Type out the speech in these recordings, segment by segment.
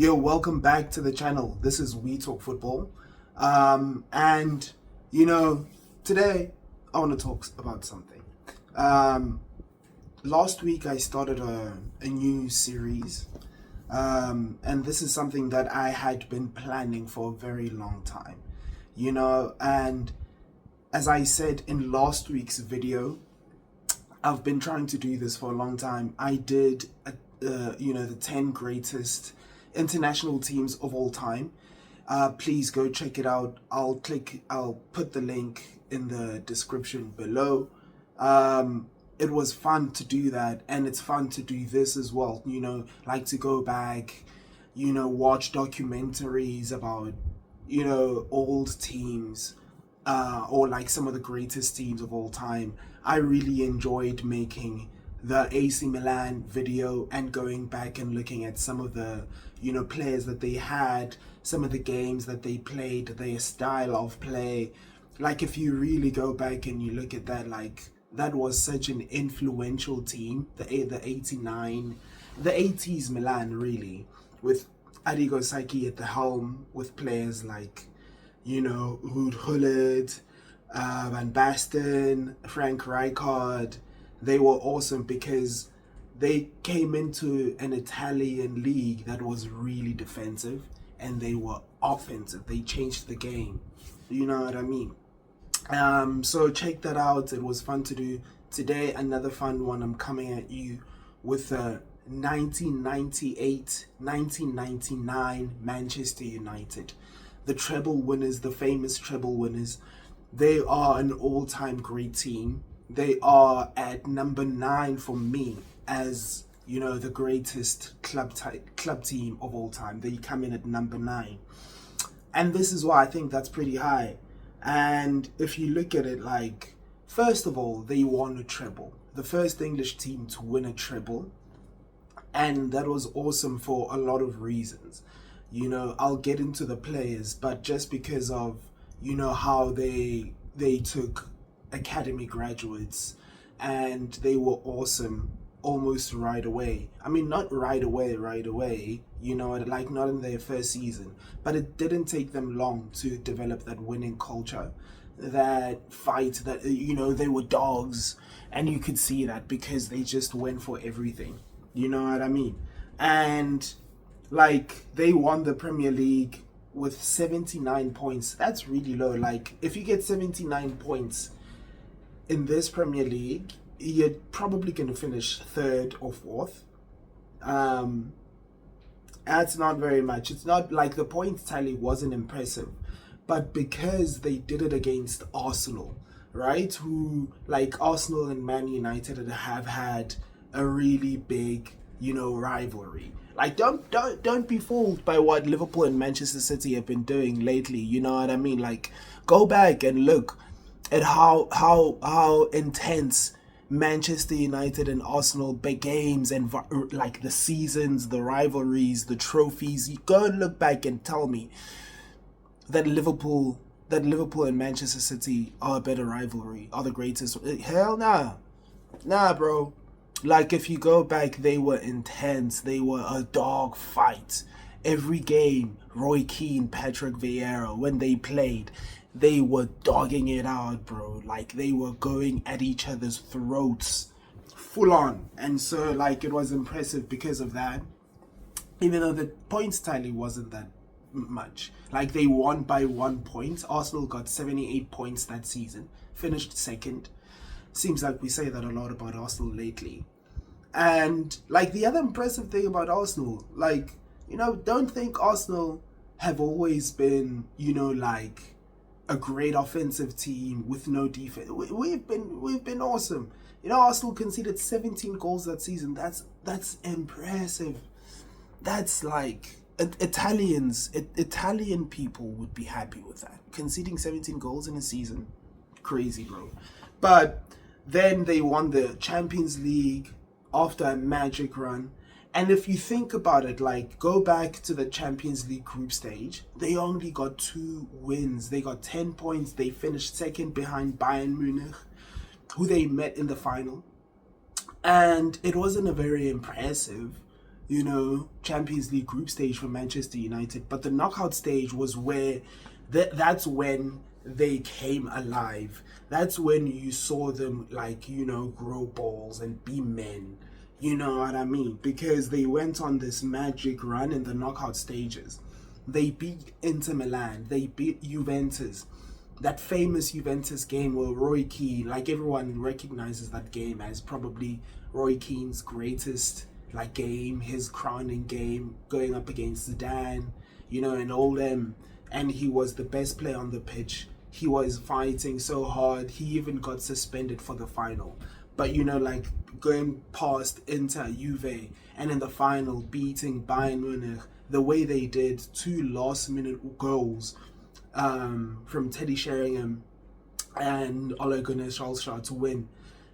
Yo, welcome back to the channel. This is We Talk Football. And, you know, today I want to talk about something. Last week I started a new series. And this is something that I had been planning for a very long time. And as I said in last week's video, I've been trying to do this for a long time. I did, the 10 greatest international teams of all time. Please go check it out. I'll put the link in the description below. It was fun to do that, and it's fun to do this as well. Like to go back, watch documentaries about, old teams, or like some of the greatest teams of all time. I really enjoyed making the AC Milan video and going back and looking at some of the, players that they had, some of the games that they played, their style of play. Like if you really go back and you look at that, like that was such an influential team, the 89, the 80s Milan really, with Arrigo Sacchi at the helm, with players like, Ruud Gullit, Van Basten, Frank Rijkaard. They were awesome because they came into an Italian league that was really defensive and they were offensive. They changed the game. You know what I mean? So check that out. It was fun to do. Today, another fun one. I'm coming at you with the 1998-1999 Manchester United. The treble winners, the famous treble winners. They are an all-time great team. They are at number 9 for me as, the greatest club team of all time. They come in at number 9. And this is why I think that's pretty high. And if you look at it, like, first of all, they won a treble. The first English team to win a treble. And that was awesome for a lot of reasons. I'll get into the players, but just because of, how they took academy graduates and they were awesome almost right away. I mean, not right away, like not in their first season, but it didn't take them long to develop that winning culture, that fight, that, they were dogs, and you could see that because they just went for everything. You know what I mean? And like they won the Premier League with 79 points. That's really low. Like if you get 79 points in this Premier League, you're probably going to finish 3rd or 4th. That's not very much. It's not like the points tally wasn't impressive, but because they did it against Arsenal, right? Who, like Arsenal and Man United, have had a really big, rivalry. Like don't be fooled by what Liverpool and Manchester City have been doing lately. You know what I mean? Like go back and look at how intense Manchester United and Arsenal big games and like the seasons, the rivalries, the trophies. You go and look back and tell me that Liverpool and Manchester City are a better rivalry, are the greatest. Hell nah, bro. Like if you go back, they were intense. They were a dog fight. Every game, Roy Keane, Patrick Vieira, when they played, they were dogging it out, bro. Like they were going at each other's throats full on. And so like it was impressive because of that. Even though the points tally wasn't that much. Like they won by 1 point. Arsenal got 78 points that season. Finished 2nd. Seems like we say that a lot about Arsenal lately. And like the other impressive thing about Arsenal, like, don't think Arsenal have always been, like a great offensive team with no defense. We've been awesome. Arsenal conceded 17 goals that season. That's impressive. That's like Italian people would be happy with that. Conceding 17 goals in a season, crazy, bro. But then they won the Champions League after a magic run. And if you think about it, like go back to the Champions League group stage, they only got 2 wins. They got 10 points. They finished 2nd behind Bayern Munich, who they met in the final. And it wasn't a very impressive, Champions League group stage for Manchester United. But the knockout stage was where that's when they came alive. That's when you saw them, like, grow balls and be men. You know what I mean? Because they went on this magic run in the knockout stages. They beat Inter Milan. They beat Juventus. That famous Juventus game where Roy Keane, like, everyone recognizes that game as probably Roy Keane's greatest game, his crowning game, going up against Zidane, and all them. And he was the best player on the pitch. He was fighting so hard. He even got suspended for the final. But going past Inter, Juve, and in the final beating Bayern Munich the way they did, 2 last-minute goals from Teddy Sheringham and Ole Gunnar Solskjaer to win.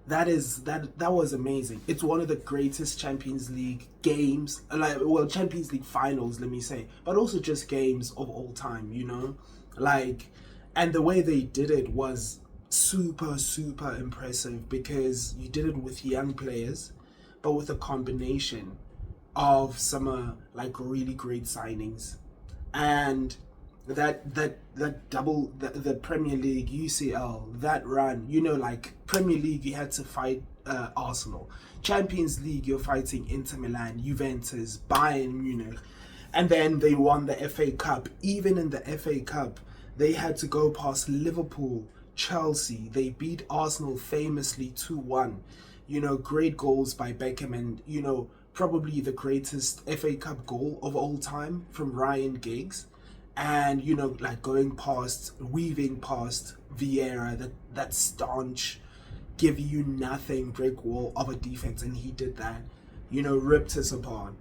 That was amazing. It's one of the greatest Champions League games, Champions League finals, let me say, but also just games of all time, and the way they did it was super, super impressive, because you did it with young players, but with a combination of some really great signings. And that double, the Premier League, UCL, that run, Premier League you had to fight Arsenal, Champions League you're fighting Inter Milan, Juventus, Bayern Munich, and then they won the FA Cup. Even in the FA Cup they had to go past Liverpool, Chelsea. They beat Arsenal famously 2-1. Great goals by Beckham, and probably the greatest FA Cup goal of all time from Ryan Giggs. And weaving past Vieira, that staunch, give you nothing brick wall of a defense, and he did that, ripped us apart.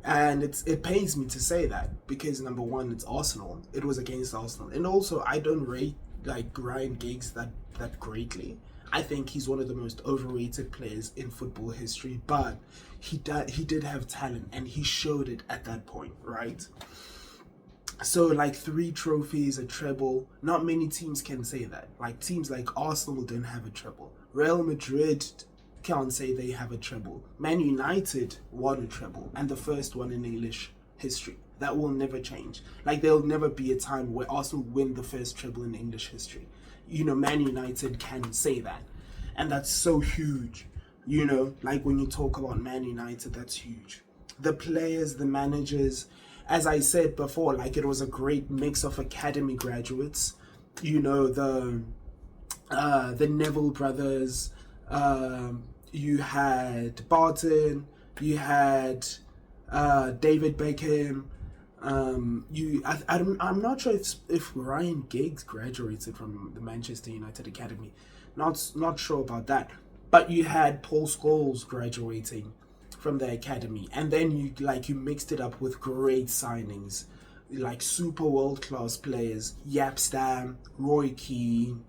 And it pains me to say that, because number one, it's Arsenal. It was against Arsenal, and also I don't rate Ryan Giggs that greatly. I think he's one of the most overrated players in football history, but he did have talent, and he showed it at that point, right? So 3 trophies, a treble. Not many teams can say that. Teams like Arsenal don't have a treble. Real Madrid can't say they have a treble. Man United won a treble, and the first one in English history. That will never change. There'll never be a time where Arsenal win the first treble in English history. Man United can say that. And that's so huge. When you talk about Man United, that's huge. The players, the managers, as I said before, it was a great mix of academy graduates. The Neville brothers, you had Barton, you had David Beckham. I'm not sure if Ryan Giggs graduated from the Manchester United Academy. Not sure about that. But you had Paul Scholes graduating from the academy, and then you mixed it up with great signings, super world-class players: Jaap Stam, Roy Keane,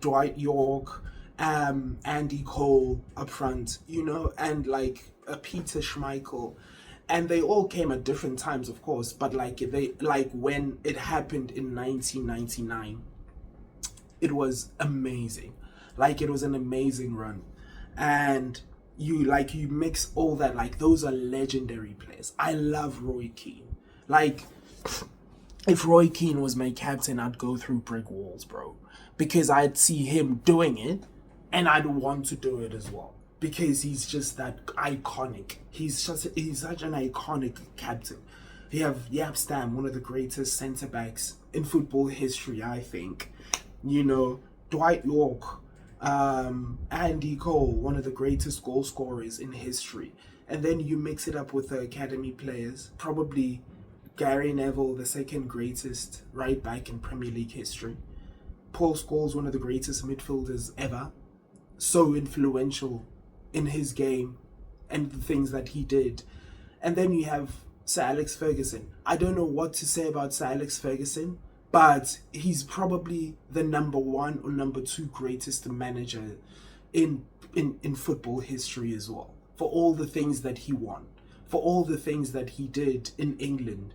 Dwight York, Andy Cole up front, and a Peter Schmeichel. And they all came at different times, of course, but when it happened in 1999, it was amazing. It was an amazing run. And you mix all that, those are legendary players. I love Roy Keane. If Roy Keane was my captain, I'd go through brick walls, bro, because I'd see him doing it and I'd want to do it as well, because he's just that iconic. He's such an iconic captain. You have Jaap Stam, one of the greatest centre-backs in football history, I think. Dwight York, Andy Cole, one of the greatest goal scorers in history. And then you mix it up with the academy players, probably Gary Neville, the second greatest right back in Premier League history. Paul Scholes, one of the greatest midfielders ever. So influential in his game and the things that he did. And then you have Sir Alex Ferguson. I don't know what to say about Sir Alex Ferguson, but he's probably the number 1 or number 2 greatest manager in football history as well, for all the things that he won, for all the things that he did in England,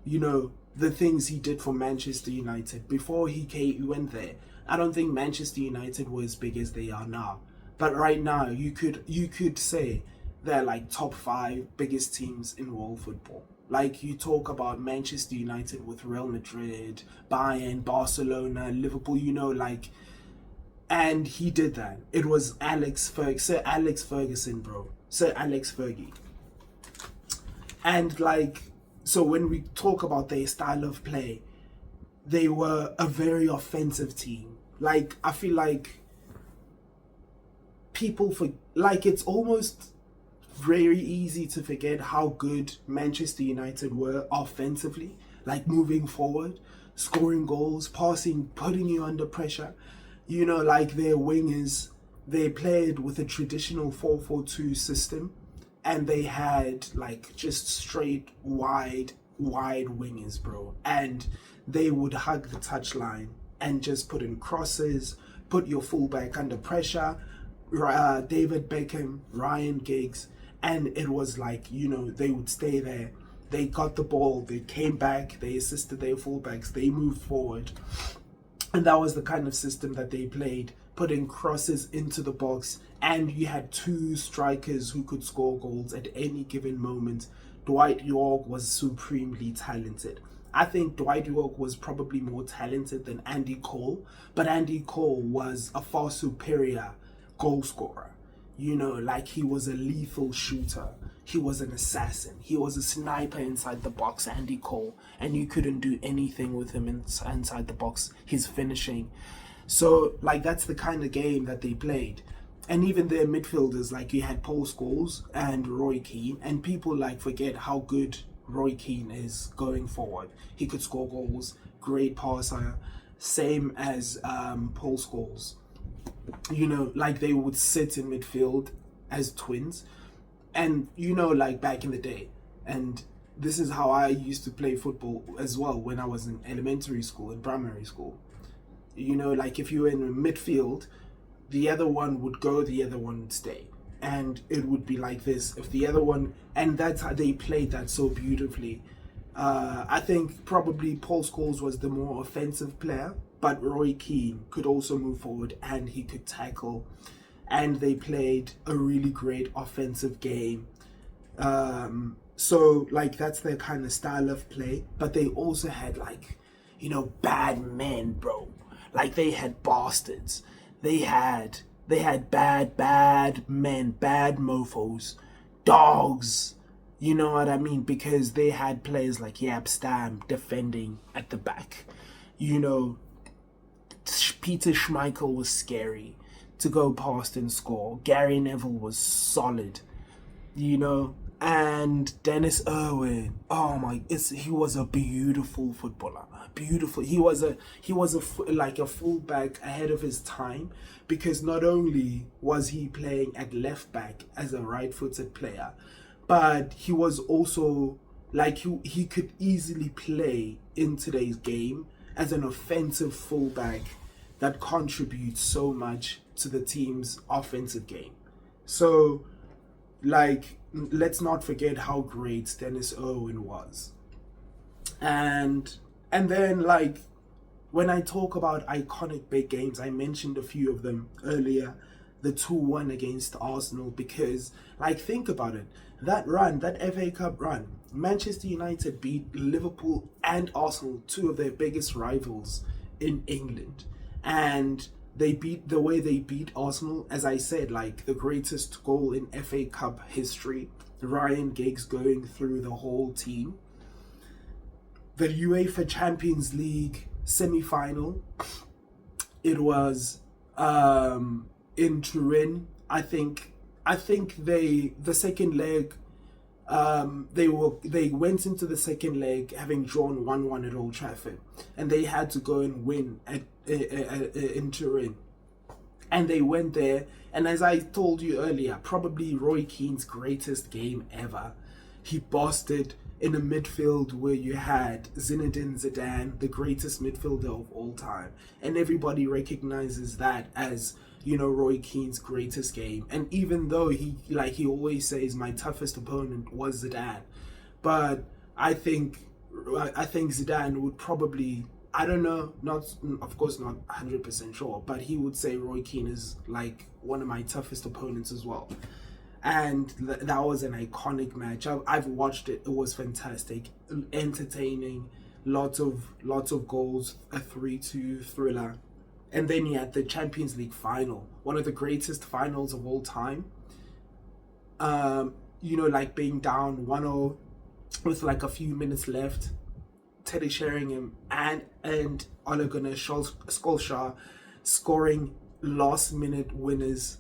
the things he did for Manchester United before he went there. I don't think Manchester United were as big as they are now, but right now you could say they're like top 5 biggest teams in world football. Like you talk about Manchester United with Real Madrid, Bayern, Barcelona, Liverpool, like, and he did that. It was Sir Alex Ferguson, bro. Sir Alex Fergie. And like, so when we talk about their style of play, they were a very offensive team. Like, I feel like it's almost very easy to forget how good Manchester United were offensively, like moving forward, scoring goals, passing, putting you under pressure. Like their wingers, they played with a traditional 4-4-2 system, and they had like just straight wide wingers, bro. And they would hug the touchline and just put in crosses, put your fullback under pressure, David Beckham, Ryan Giggs, and it was like, they would stay there. They got the ball, they came back, they assisted their fullbacks, they moved forward. And that was the kind of system that they played, putting crosses into the box, and you had 2 strikers who could score goals at any given moment. Dwight York was supremely talented. I think Dwight York was probably more talented than Andy Cole, but Andy Cole was a far superior goal scorer. Like he was a lethal shooter. He was an assassin. He was a sniper inside the box, Andy Cole, and you couldn't do anything with him inside the box. His finishing. So, like, that's the kind of game that they played. And even their midfielders, like you had Paul Scholes and Roy Keane, and people like forget how good Roy Keane is going forward. He could score goals, great passer, same as Paul Scholes. Like they would sit in midfield as twins, and like back in the day, and this is how I used to play football as well when I was in elementary school and primary school. Like if you were in midfield, the other one would go, the other one would stay, and it would be like this. If the other one, and that's how they played that so beautifully. I think probably Paul Scholes was the more offensive player, but Roy Keane could also move forward and he could tackle, and they played a really great offensive game. So like that's their kind of style of play, but they also had like, bad men, bro. Like they had bastards. They had bad men, bad mofos, dogs. You know what I mean? Because they had players like Yap Stam defending at the back. Peter Schmeichel was scary to go past and score. Gary Neville was solid, and Dennis Irwin. Oh my! He was a beautiful footballer. Beautiful. He was like a fullback ahead of his time, because not only was he playing at left back as a right-footed player, but he was also like he could easily play in today's game as an offensive fullback that contributes so much to the team's offensive game. So, like, let's not forget how great Dennis Irwin was. And then, like, when I talk about iconic big games, I mentioned a few of them earlier. The 2-1 against Arsenal, because, like, think about it. That run, that FA Cup run, Manchester United beat Liverpool and Arsenal, 2 of their biggest rivals in England. And the way they beat Arsenal, as I said, like the greatest goal in FA Cup history, Ryan Giggs going through the whole team. The UEFA Champions League semi-final, it was in Turin. I think the second leg, they went into the second leg having drawn 1-1 at Old Trafford, and they had to go and win in Turin. And they went there, and as I told you earlier, probably Roy Keane's greatest game ever. He bossed it in a midfield where you had Zinedine Zidane, the greatest midfielder of all time, and everybody recognizes that as Roy Keane's greatest game. And even though he always says my toughest opponent was Zidane, but I think Zidane would probably, I don't know, of course not 100% sure, but he would say Roy Keane is like one of my toughest opponents as well. and that was an iconic match. I've watched it. It was fantastic, entertaining, lots of goals, a 3-2 thriller. And then you had the Champions League final, one of the greatest finals of all time. Like being down 1-0 with like a few minutes left, Teddy Sheringham and Ole Gunnar Solskjaer scoring last minute winners,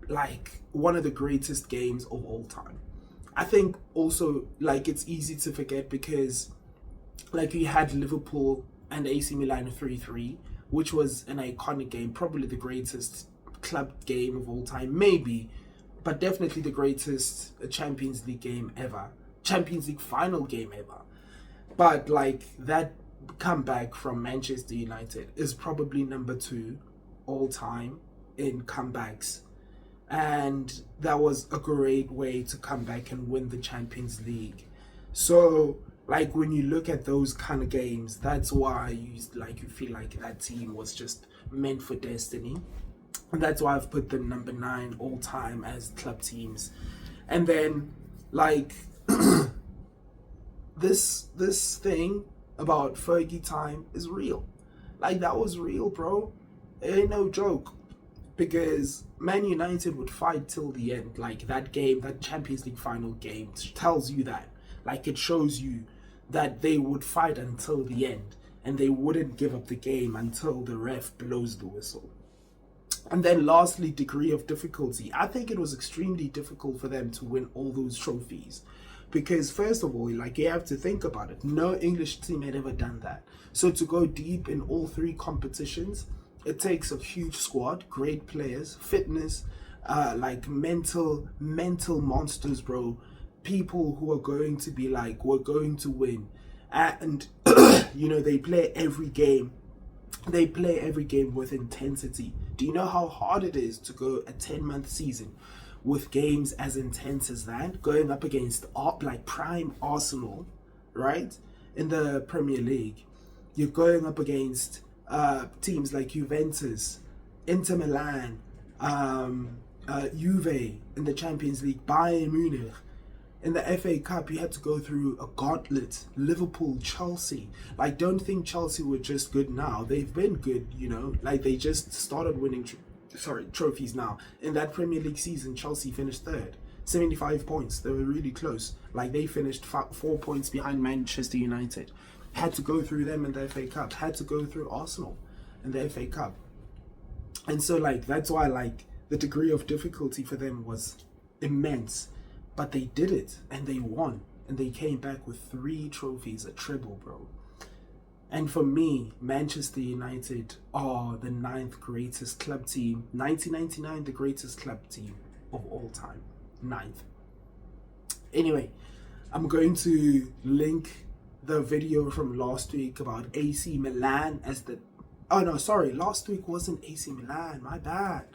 like one of the greatest games of all time. I think also like it's easy to forget because like you had Liverpool and AC Milan 3-3, which was an iconic game, probably the greatest club game of all time, maybe, but definitely the greatest Champions League game ever, Champions League final game ever. But like that comeback from Manchester United is probably number 2 all time in comebacks. And that was a great way to come back and win the Champions League. So like when you look at those kind of games, that's why you feel like that team was just meant for destiny. And that's why I've put them number 9 all time as club teams. And then like this thing about Fergie time is real. Like that was real, bro. It ain't no joke. Because Man United would fight till the end. Like that game, that Champions League final game tells you that. Like it shows you that they would fight until the end. And they wouldn't give up the game until the ref blows the whistle. And then lastly, degree of difficulty. I think it was extremely difficult for them to win all those trophies. Because first of all, like you have to think about it. No English team had ever done that. So to go deep in all 3 competitions, it takes a huge squad, great players, fitness, like mental monsters, bro. People who are going to be like, we're going to win. And, they play every game. They play every game with intensity. Do you know how hard it is to go a 10-month season with games as intense as that? Going up against like prime Arsenal, right? In the Premier League. You're going up against teams like Juventus, Inter Milan, Juve in the Champions League, Bayern Munich. In the FA Cup, you had to go through a gauntlet. Liverpool, Chelsea. Like, don't think Chelsea were just good now. They've been good, Like, they just started winning trophies now. In that Premier League season, Chelsea finished 3rd. 75 points. They were really close. Like, they finished 4 points behind Manchester United. Had to go through them in the FA Cup. Had to go through Arsenal in the FA Cup. And so, like, that's why, like, the degree of difficulty for them was immense. But they did it, and they won. And they came back with 3 trophies, a treble, bro. And for me, Manchester United are the 9th greatest club team. 1999, the greatest club team of all time. 9th. Anyway, I'm going to link the video from last week about AC Milan as the... Oh no, sorry, last week wasn't AC Milan, my bad.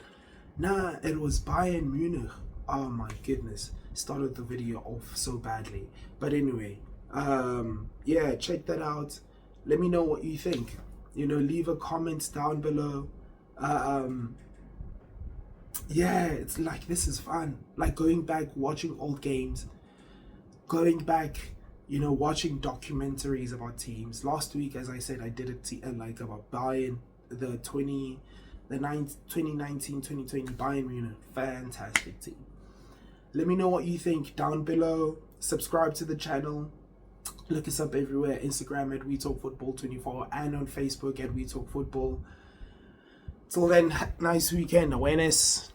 Nah, it was Bayern Munich. Oh my goodness, started the video off so badly. But anyway, yeah, check that out. Let me know what you think. Leave a comment down below. Yeah, it's like, this is fun. Like going back, watching old games, going back, watching documentaries about teams. Last week, as I said, I did like about Bayern, the 2019-2020 Bayern Munich, fantastic team. Let me know what you think down below. Subscribe to the channel. Look us up everywhere. Instagram at WeTalkFootball24 and on Facebook at WeTalkFootball. Till then, nice weekend. Awareness.